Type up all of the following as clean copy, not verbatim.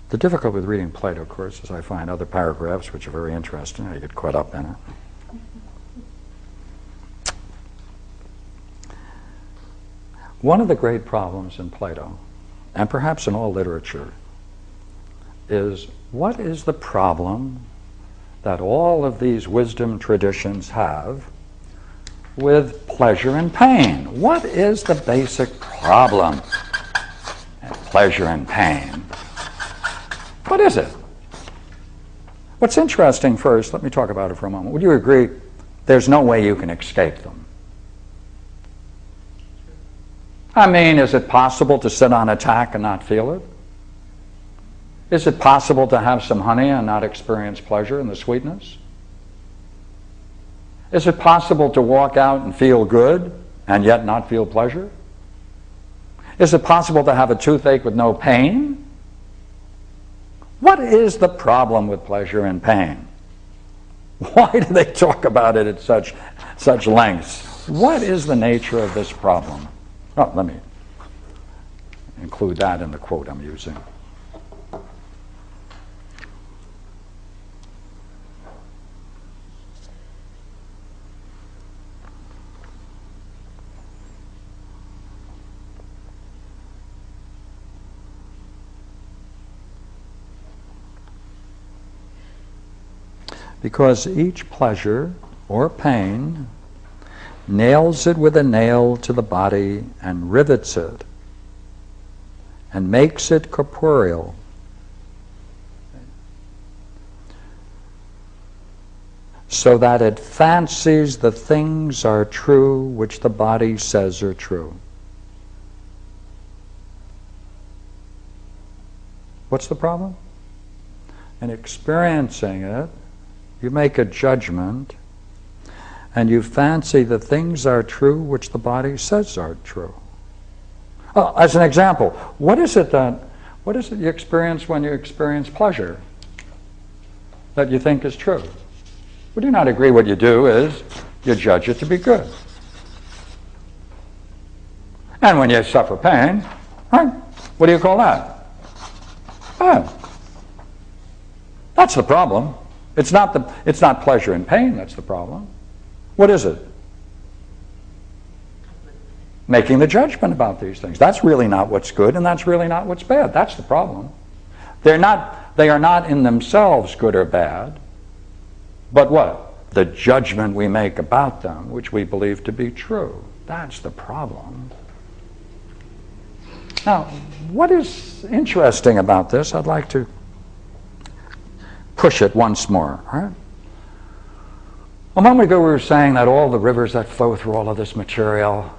The difficulty with reading Plato, of course, is I find other paragraphs which are very interesting. I get caught up in it. One of the great problems in Plato, and perhaps in all literature, is what is the problem that all of these wisdom traditions have with pleasure and pain? What is the basic problem in pleasure and pain? What is it? What's interesting first, let me talk about it for a moment. Would you agree there's no way you can escape them? I mean, is it possible to sit on a tack and not feel it? Is it possible to have some honey and not experience pleasure and the sweetness? Is it possible to walk out and feel good and yet not feel pleasure? Is it possible to have a toothache with no pain? What is the problem with pleasure and pain? Why do they talk about it at such lengths? What is the nature of this problem? Oh, let me include that in the quote I'm using. Because each pleasure or pain nails it with a nail to the body and rivets it and makes it corporeal. So that it fancies the things are true which the body says are true. What's the problem? In experiencing it, you make a judgment and you fancy the things are true which the body says are true. As an example, what is it you experience when you experience pleasure that you think is true? Would you not agree what you do is you judge it to be good? And when you suffer pain, right, what do you call that? Bad. That's the problem. It's not pleasure and pain that's the problem. What is it? Making the judgment about these things. That's really not what's good, and that's really not what's bad. That's the problem. They are not in themselves good or bad, but what? The judgment we make about them, which we believe to be true. That's the problem. Now, what is interesting about this, I'd like to push it once more. Right? A moment ago we were saying that all the rivers that flow through all of this material,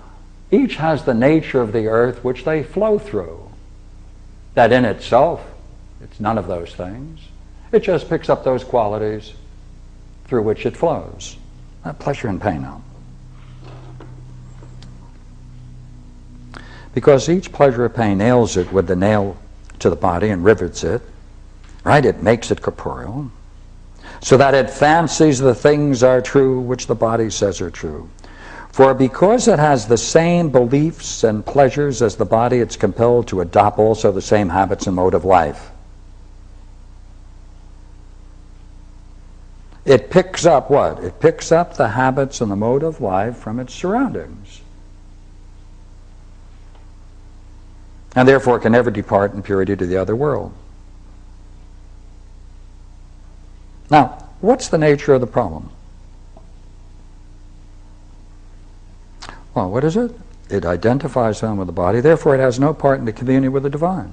each has the nature of the earth which they flow through. That in itself, it's none of those things. It just picks up those qualities through which it flows. Pleasure and pain now. Because each pleasure or pain nails it with the nail to the body and rivets it, right? It makes it corporeal, so that it fancies the things are true which the body says are true. For because it has the same beliefs and pleasures as the body, it's compelled to adopt also the same habits and mode of life. It picks up what? It picks up the habits and the mode of life from its surroundings. And therefore can never depart in purity to the other world. Now, what's the nature of the problem? Well, what is it? It identifies them with the body, therefore it has no part in the communion with the divine.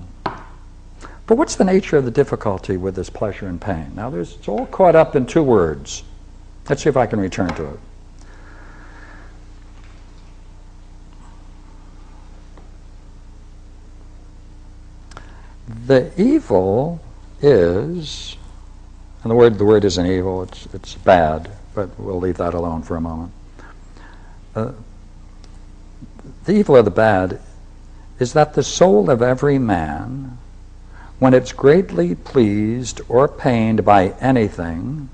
But what's the nature of the difficulty with this pleasure and pain? Now, it's all caught up in two words. Let's see if I can return to it. The evil is, and the word isn't evil, it's bad, but we'll leave that alone for a moment. The evil or the bad is that the soul of every man, when it's greatly pleased or pained by anything,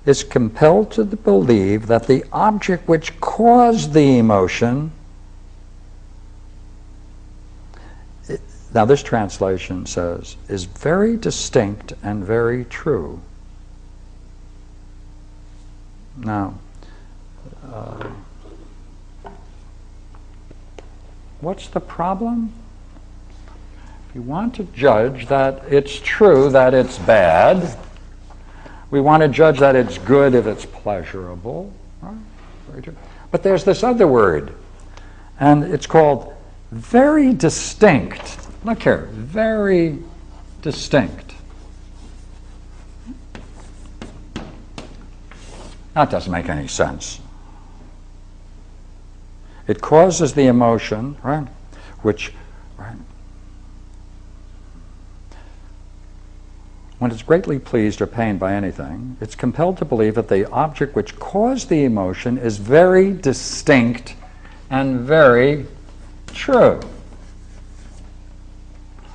is compelled to believe that the object which caused the emotion Now this translation says, is very distinct and very true. Now, what's the problem? If you want to judge that it's true that it's bad, we want to judge that it's good if it's pleasurable. Right? Very true. But there's this other word, and it's called very distinct. Look here, very distinct. That doesn't make any sense. It causes the emotion, right, which, right, when it's greatly pleased or pained by anything, it's compelled to believe that the object which caused the emotion is very distinct and very true.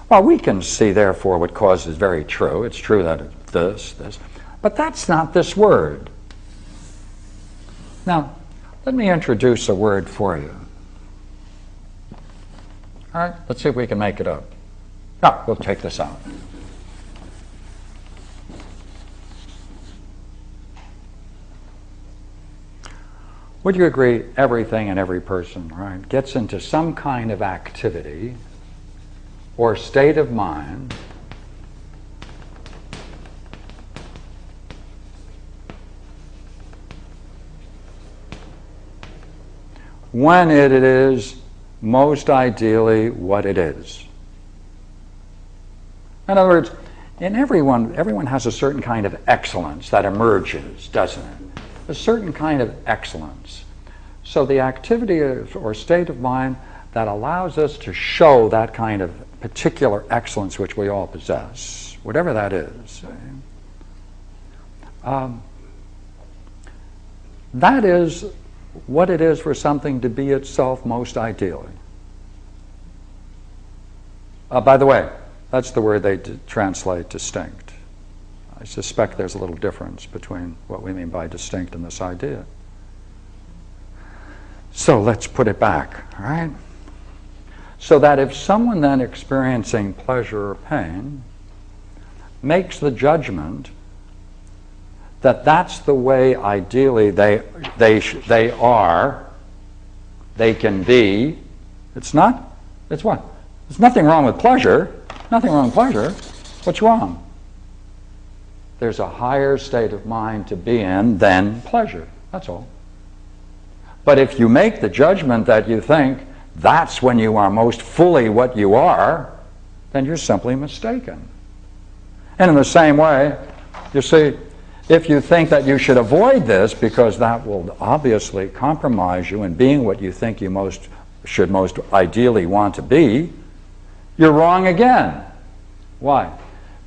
Well, we can see, therefore, what causes very true. It's true that it's this. But that's not this word. Now, let me introduce a word for you. All right, let's see if we can make it up. No, we'll take this out. Would you agree everything and every person, right, gets into some kind of activity or state of mind when it is most ideally what it is? In other words, in everyone has a certain kind of excellence that emerges, doesn't it? A certain kind of excellence. So the activity or state of mind that allows us to show that kind of particular excellence which we all possess, whatever that is, that is what it is for something to be itself most ideally. By the way, that's the word they translate distinct. I suspect there's a little difference between what we mean by distinct and this idea. So let's put it back, all right? So that if someone then experiencing pleasure or pain makes the judgment that that's the way ideally they are, they can be, it's what? There's nothing wrong with pleasure. Nothing wrong with pleasure. What's wrong? There's a higher state of mind to be in than pleasure. That's all. But if you make the judgment that you think that's when you are most fully what you are, then you're simply mistaken. And in the same way, you see, if you think that you should avoid this because that will obviously compromise you in being what you think you should most ideally want to be, you're wrong again. Why?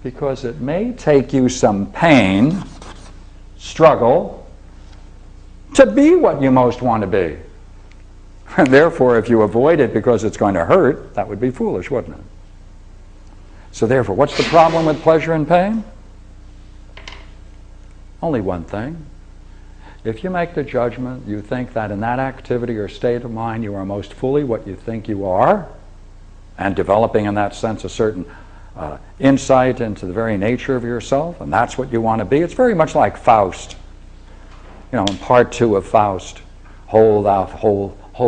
Because it may take you some pain, struggle, to be what you most want to be. And therefore, if you avoid it because it's going to hurt, that would be foolish, wouldn't it? So therefore, what's the problem with pleasure and pain? Only one thing. If you make the judgment, you think that in that activity or state of mind you are most fully what you think you are, and developing in that sense a certain insight into the very nature of yourself, and that's what you want to be. It's very much like Faust. You know, in part 2 of Faust, hold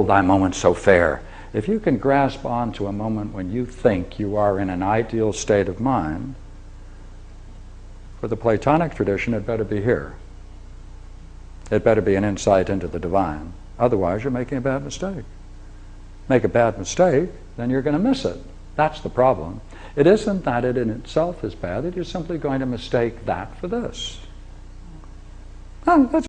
thy moment so fair. If you can grasp onto a moment when you think you are in an ideal state of mind, for the Platonic tradition, it better be here. It better be an insight into the divine. Otherwise, you're making a bad mistake. Make a bad mistake, then you're going to miss it. That's the problem. It isn't that it in itself is bad, that you're simply going to mistake that for this. Oh, that's